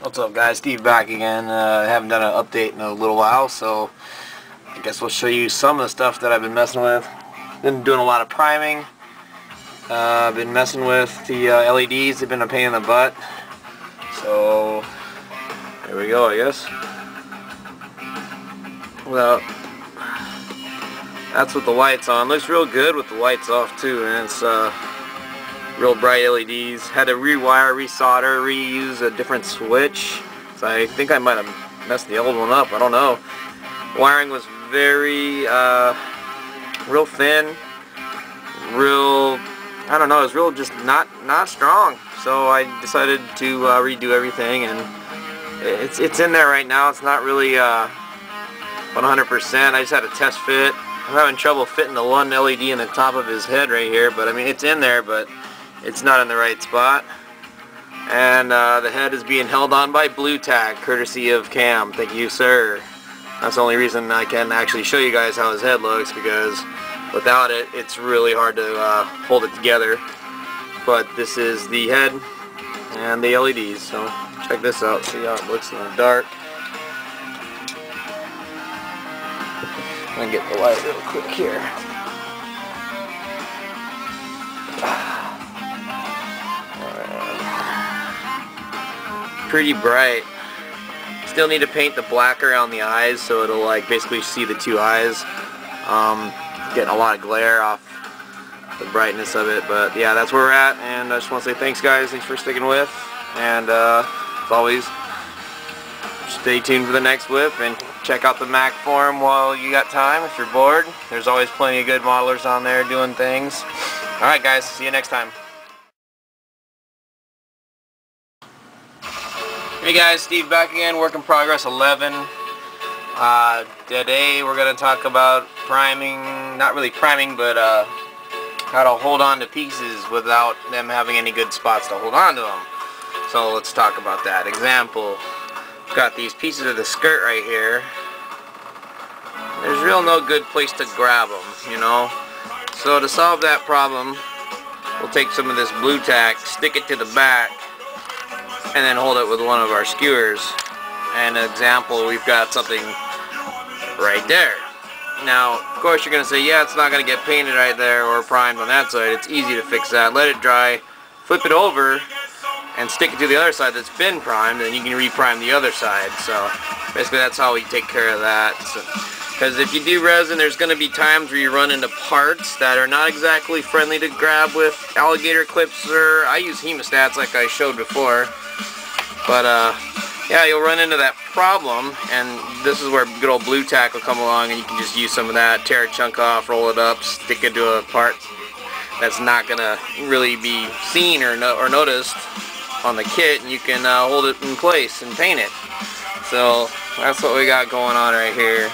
What's up, guys? Steve back again. I haven't done an update in a little while, so I guess we'll show you some of the stuff that I've been messing with. Been doing a lot of priming. I've been messing with the LEDs. They've been a pain in the butt. So there we go, I guess. Well, that's with the lights on. Looks real good with the lights off too, and it's real bright LEDs. Had to rewire, resolder, reuse a different switch. So I think I might have messed the old one up. I don't know. Wiring was very real thin, real, I don't know, it was real just not strong. So I decided to redo everything, and it's in there right now. It's not really 100%. I just had a test fit. I'm having trouble fitting the one LED in the top of his head right here, but I mean it's in there, but it's not in the right spot. And the head is being held on by blue tack, courtesy of Cam. Thank you, sir. That's the only reason I can actually show you guys how his head looks, because without it, it's really hard to hold it together. But this is the head and the LEDs, so check this out. See how it looks in the dark. I'm gonna get the light real quick here. Pretty bright. Still need to paint the black around the eyes so it'll like basically see the two eyes. Getting a lot of glare off the brightness of it, but yeah, that's where we're at, and I just want to say thanks, guys. Thanks for sticking with, and as always, stay tuned for the next whip, and check out the Mac forum while you got time if you're bored. There's always plenty of good modelers on there doing things. Alright, guys, see you next time. Hey guys, Steve back again, work in progress 11. Today we're going to talk about priming, not really priming, but how to hold on to pieces without them having any good spots to hold on to them. So let's talk about that. Example, got these pieces of the skirt right here. There's real no good place to grab them, you know. So to solve that problem, we'll take some of this blue tack, stick it to the back, and then hold it with one of our skewers. And an example, we've got something right there. Now, of course you're going to say, yeah, it's not going to get painted right there or primed on that side. It's easy to fix that. Let it dry, flip it over, and stick it to the other side that's been primed, and you can reprime the other side. So basically that's how we take care of that. Because if you do resin, there's going to be times where you run into parts that are not exactly friendly to grab with alligator clips, or I use hemostats like I showed before. But yeah, you'll run into that problem, and this is where good old blue tack will come along, and you can just use some of that, tear a chunk off, roll it up, stick it to a part that's not going to really be seen or noticed on the kit, and you can hold it in place and paint it. So that's what we got going on right here.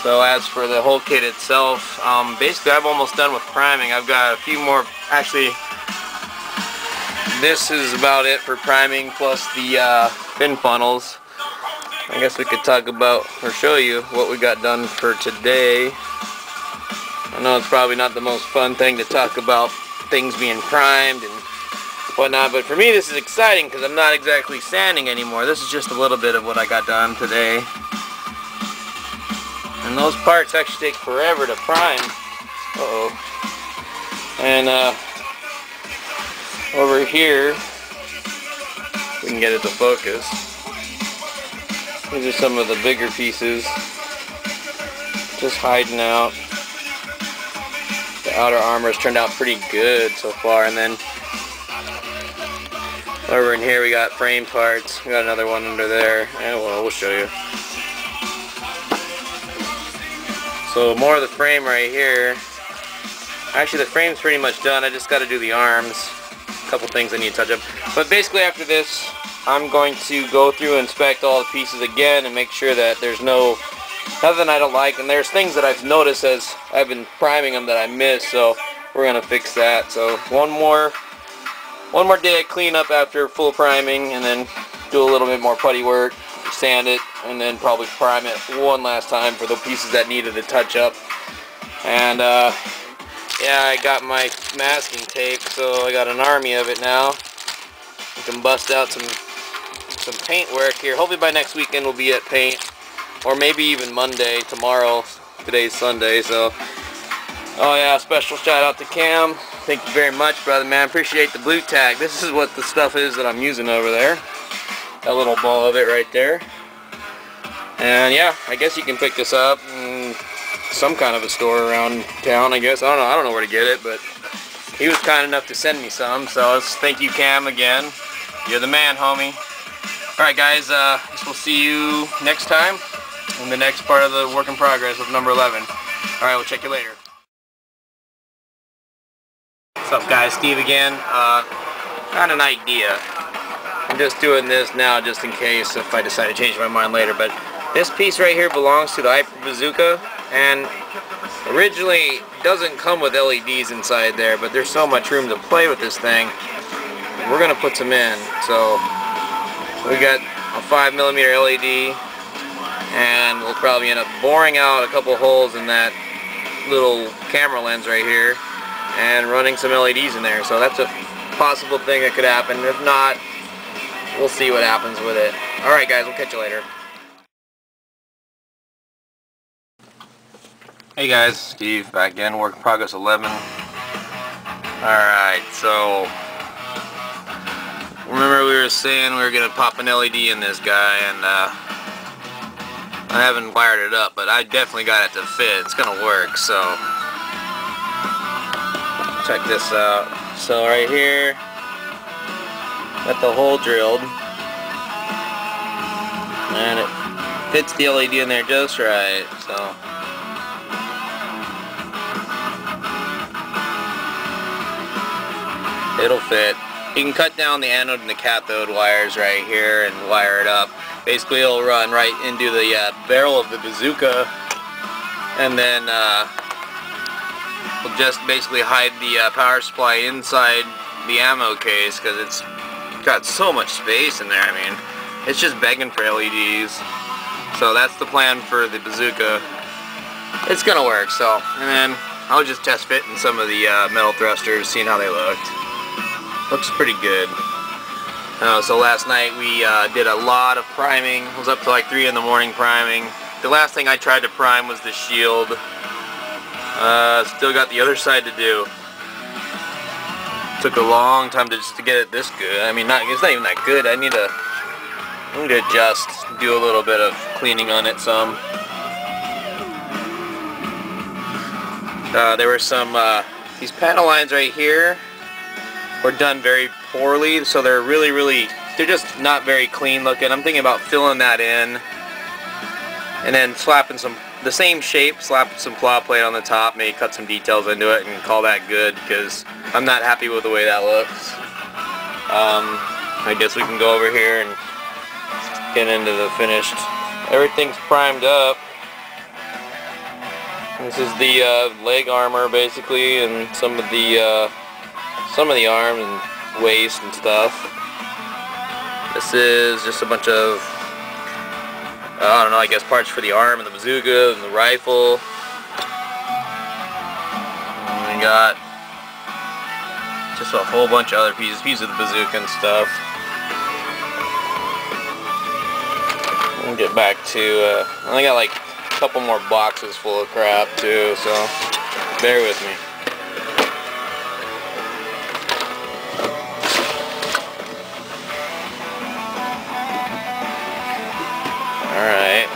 So as for the whole kit itself, basically I'm almost done with priming. I've got a few more, actually this is about it for priming, plus the fin funnels. I guess we could talk about or show you what we got done for today. I know it's probably not the most fun thing to talk about things being primed and whatnot, but for me this is exciting because I'm not exactly sanding anymore. This is just a little bit of what I got done today. And those parts actually take forever to prime. Uh-oh. And over here, we can get it to focus. These are some of the bigger pieces, just hiding out. The outer armor has turned out pretty good so far, and then over in here we got frame parts. We got another one under there, and well, we'll show you. So more of the frame right here. Actually, the frame's pretty much done. I just got to do the arms. A couple things I need to touch up. But basically after this, I'm going to go through and inspect all the pieces again and make sure that there's nothing I don't like. And there's things that I've noticed as I've been priming them that I missed. So we're going to fix that. So one more day of cleanup after full priming, and then do a little bit more putty work, sand it, and then probably prime it one last time for the pieces that needed a touch up. And yeah, I got my masking tape, so I got an army of it now. You can bust out some some paint work here. Hopefully by next weekend we'll be at paint, or maybe even Monday, tomorrow. Today's Sunday, so. Oh yeah, special shout out to Cam. Thank you very much, brother, man. Appreciate the blue tag. This is what the stuff is that I'm using over there. That little ball of it right there. And yeah, I guess you can pick this up in some kind of a store around town, I guess. I don't know where to get it, but he was kind enough to send me some. So thank you, Cam, again. You're the man, homie. Alright guys, we'll see you next time in the next part of the work in progress of number 11. Alright, we'll check you later. What's up guys, Steve again. Got an idea. I'm just doing this now just in case if I decide to change my mind later, but this piece right here belongs to the Hyper Bazooka, and originally doesn't come with LEDs inside there, but there's so much room to play with this thing. We're gonna put some in. So we got a 5mm LED, and we'll probably end up boring out a couple holes in that little camera lens right here and running some LEDs in there. So that's a possible thing that could happen. If not, we'll see what happens with it. Alright guys, we'll catch you later. Hey guys, Steve back again, work in progress 11. Alright, so remember we were saying we were going to pop an LED in this guy, and I haven't wired it up, but I definitely got it to fit. It's going to work, so check this out. So right here, got the hole drilled, and it fits the LED in there just right, so it'll fit. You can cut down the anode and the cathode wires right here and wire it up. Basically it'll run right into the barrel of the bazooka, and then we'll just basically hide the power supply inside the ammo case, because it's got so much space in there. I mean, it's just begging for LEDs. So that's the plan for the bazooka. It's gonna work. So, and then I'll just test fitting some of the metal thrusters, seeing how they looked. Looks pretty good. So last night we did a lot of priming. I was up to like 3 in the morning priming. The last thing I tried to prime was the shield. Still got the other side to do. Took a long time just to get it this good. I mean, it's not even that good. I need to adjust, do a little bit of cleaning on it some. There were some, these panel lines right here were done very poorly, so they're they're just not very clean looking. I'm thinking about filling that in, and then slapping the same shape, slapping some claw plate on the top, maybe cut some details into it and call that good, because I'm not happy with the way that looks. I guess we can go over here and get into the finished. Everything's primed up. This is the leg armor basically, and some of the arms and waist and stuff. This is just a bunch of, I don't know, I guess parts for the arm and the bazooka and the rifle. And we got just a whole bunch of other pieces of the bazooka and stuff. We'll get back to, I got like a couple more boxes full of crap too, so bear with me. Alright.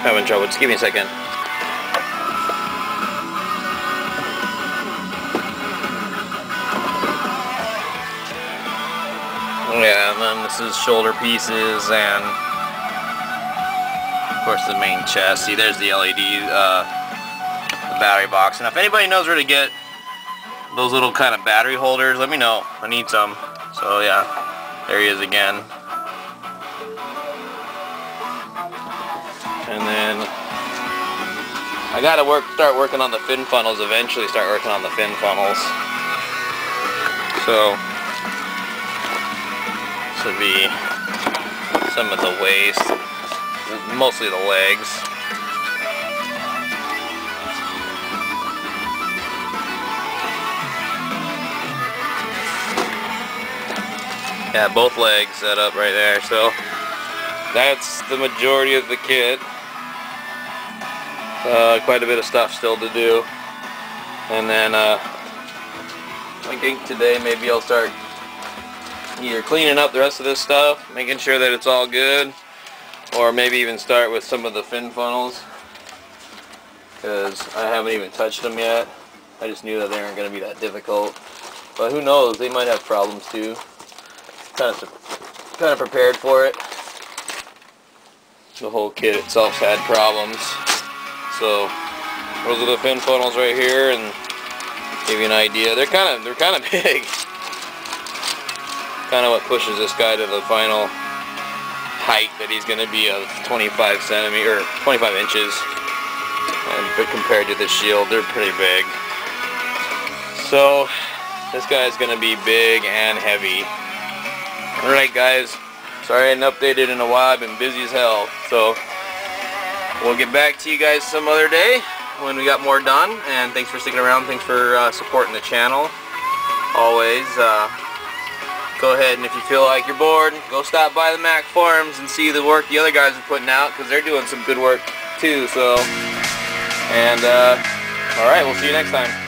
Having trouble. Just give me a second. Yeah, and then this is shoulder pieces, and of course the main chest. See, there's the LED, the battery box. And if anybody knows where to get those little kind of battery holders, let me know. I need some. So yeah, there he is again. And then I gotta start working on the fin funnels eventually. Start working on the fin funnels. So this would be some of the waist, mostly the legs. Yeah, both legs set up right there. So that's the majority of the kit. Quite a bit of stuff still to do. And then I think today maybe I'll start either cleaning up the rest of this stuff, making sure that it's all good, or maybe even start with some of the fin funnels, because I haven't even touched them yet. I just knew that they weren't going to be that difficult, but who knows, they might have problems too. Kind of prepared for it. The whole kit itself's had problems. So those are the fin funnels right here, and give you an idea. They're kind of big. Kind of what pushes this guy to the final height that he's going to be of 25 inches. But compared to the shield, they're pretty big. So this guy's going to be big and heavy. Alright guys, sorry I hadn't updated in a while. I've been busy as hell. So we'll get back to you guys some other day when we got more done. And thanks for sticking around. Thanks for supporting the channel. Always. Go ahead, and if you feel like you're bored, go stop by the Mac forums and see the work the other guys are putting out, because they're doing some good work too. So, and alright, we'll see you next time.